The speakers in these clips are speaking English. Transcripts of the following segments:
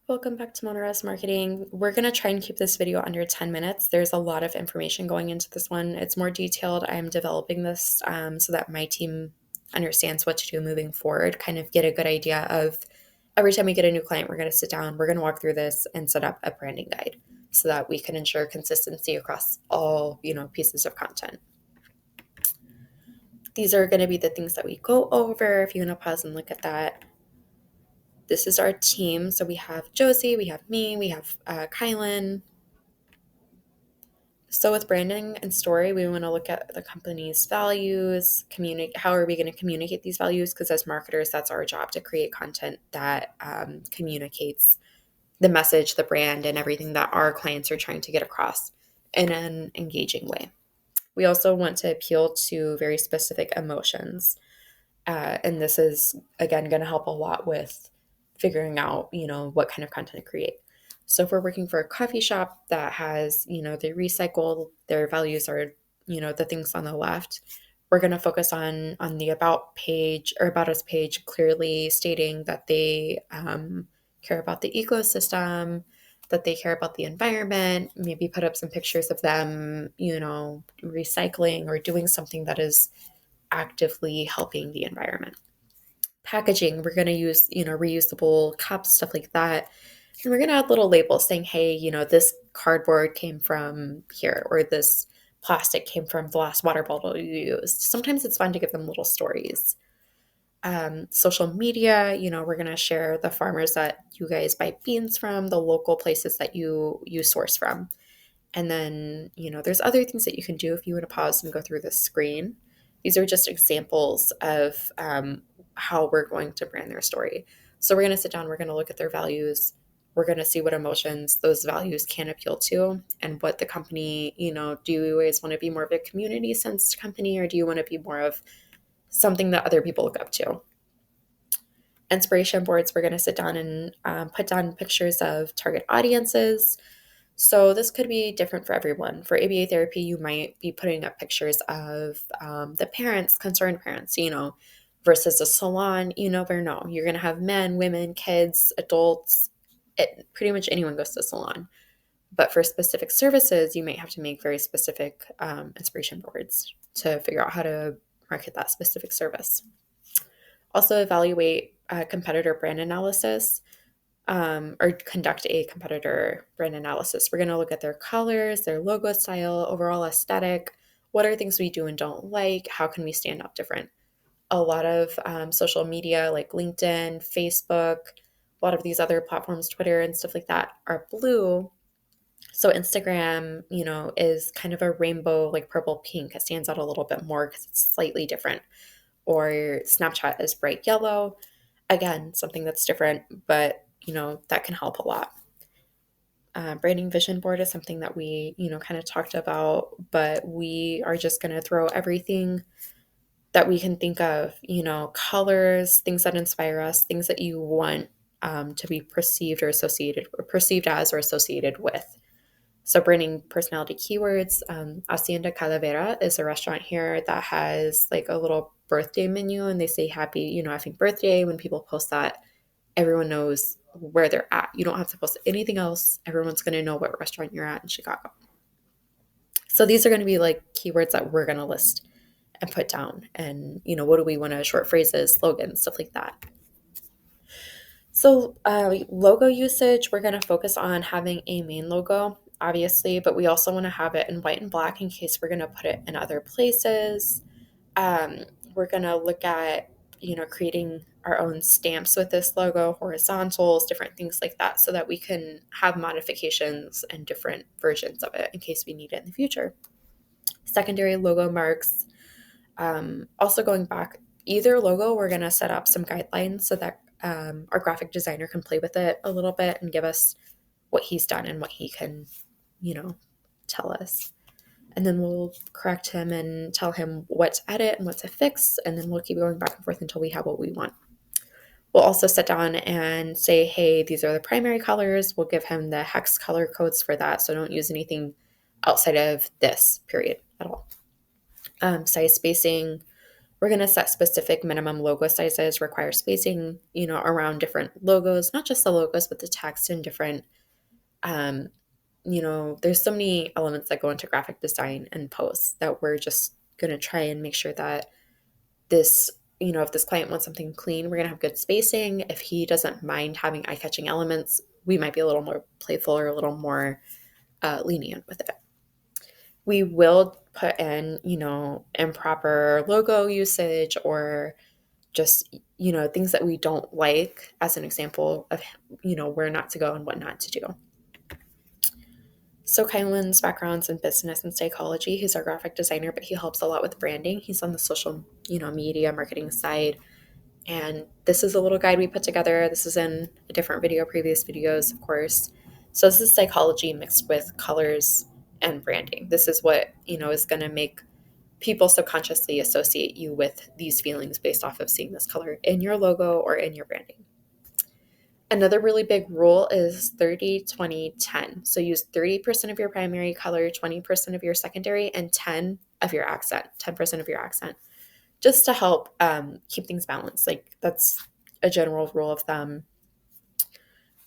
Welcome back to Monterey's Marketing. We're going to try and keep this video under 10 minutes. There's a lot of information going into this one. It's more detailed. I'm developing this so that my team understands what to do moving forward, kind of get a good idea of every time we get a new client, we're going to sit down, we're going to walk through this and set up a branding guide so that we can ensure consistency across all, pieces of content. These are going to be the things that we go over. If you want to pause and look at that. This is our team. So we have Josie, we have me, we have Kylan. So with branding and story, we want to look at the company's values, communicate. How are we going to communicate these values? Because as marketers, that's our job to create content that communicates the message, the brand, and everything that our clients are trying to get across in an engaging way. We also want to appeal to very specific emotions. And this is, again, going to help a lot with figuring out, what kind of content to create. So if we're working for a coffee shop that has, they recycle, their values are, the things on the left, we're going to focus on the about page or about us page, clearly stating that they care about the ecosystem, that they care about the environment, maybe put up some pictures of them, recycling or doing something that is actively helping the environment. Packaging, we're going to use, reusable cups, stuff like that. And we're going to add little labels saying, hey, this cardboard came from here, or this plastic came from the last water bottle you used. Sometimes it's fun to give them little stories. Social media, we're going to share the farmers that you guys buy beans from, the local places that you source from. And then, there's other things that you can do if you want to pause and go through the screen. These are just examples of how we're going to brand their story. So we're going to sit down, we're going to look at their values, we're going to see what emotions those values can appeal to and what the company, do you always want to be more of a community sensed company, or do you want to be more of something that other people look up to? Inspiration boards, we're going to sit down and put down pictures of target audiences. So this could be different for everyone. For ABA therapy, you might be putting up pictures of the parents, concerned parents, versus a salon. You never know. You're going to have men, women, kids, adults. Pretty much anyone goes to a salon. But for specific services, you might have to make very specific inspiration boards to figure out how to market that specific service. Also, evaluate competitor brand analysis. Or conduct a competitor brand analysis. We're going to look at their colors, their logo style, overall aesthetic. What are things we do and don't like? How can we stand out different? A lot of social media like LinkedIn, Facebook, a lot of these other platforms, Twitter and stuff like that, are blue. So Instagram, is kind of a rainbow, like purple pink. It stands out a little bit more because it's slightly different. Or Snapchat is bright yellow. Again, something that's different, but that can help a lot. Branding vision board is something that we, kind of talked about, but we are just going to throw everything that we can think of, colors, things that inspire us, things that you want to be perceived or associated, or perceived as or associated with. So branding personality keywords. Hacienda Calavera is a restaurant here that has like a little birthday menu, and they say happy, happy birthday. When people post that, everyone knows where they're at. You don't have to post anything else. Everyone's going to know what restaurant you're at in Chicago. So these are going to be like keywords that we're going to list and put down. And, what do we want to, short phrases, slogans, stuff like that. So logo usage, we're going to focus on having a main logo, obviously, but we also want to have it in white and black in case we're going to put it in other places. Um, we're going to look at, creating our own stamps with this logo, horizontals, different things like that, so that we can have modifications and different versions of it in case we need it in the future. Secondary logo marks. Also going back, either logo, we're going to set up some guidelines so that our graphic designer can play with it a little bit and give us what he's done and what he can, tell us. And then we'll correct him and tell him what to edit and what to fix. And then we'll keep going back and forth until we have what we want. We'll also sit down and say, hey, these are the primary colors. We'll give him the hex color codes for that. So don't use anything outside of this period at all. Size spacing. We're going to set specific minimum logo sizes, require spacing, around different logos, not just the logos, but the text and different, um, there's so many elements that go into graphic design and posts that we're just going to try and make sure that this, if this client wants something clean, we're going to have good spacing. If he doesn't mind having eye catching elements, we might be a little more playful or a little more lenient with it. We will put in, improper logo usage or just, things that we don't like as an example of, where not to go and what not to do. So Kylan's background's in business and psychology. He's our graphic designer, but he helps a lot with branding. He's on the social, media marketing side. And this is a little guide we put together. This is in a different video, previous videos, of course. So this is psychology mixed with colors and branding. This is what, is going to make people subconsciously associate you with these feelings based off of seeing this color in your logo or in your branding. Another really big rule is 30-20-10. So use 30% of your primary color, 20% of your secondary, and 10% of your accent, just to help keep things balanced. Like that's a general rule of thumb.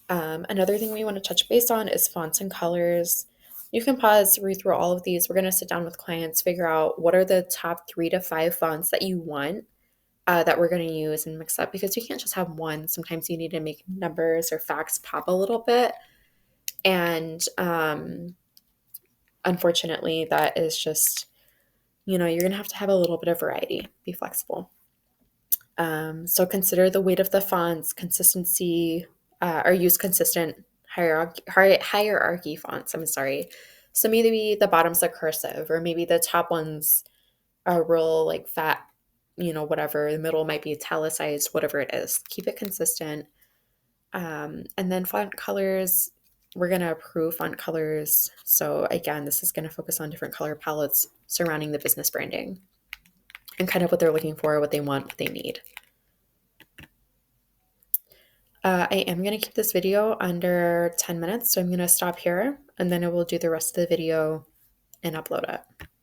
Another thing we want to touch base on is fonts and colors. You can pause, read through all of these. We're going to sit down with clients, figure out what are the top 3 to 5 fonts that you want that we're going to use and mix up, because you can't just have one. Sometimes you need to make numbers or facts pop a little bit. And unfortunately, that is just, you're going to have a little bit of variety, be flexible. So consider the weight of the fonts, consistency, or use consistent hierarchy fonts. I'm sorry. So maybe the bottom's a cursive, or maybe the top one's a real like fat, whatever. The middle might be italicized, whatever it is. Keep it consistent. And then font colors, we're going to approve font colors. So again, this is going to focus on different color palettes surrounding the business branding and kind of what they're looking for, what they want, what they need. I am going to keep this video under 10 minutes, so I'm going to stop here and then I will do the rest of the video and upload it.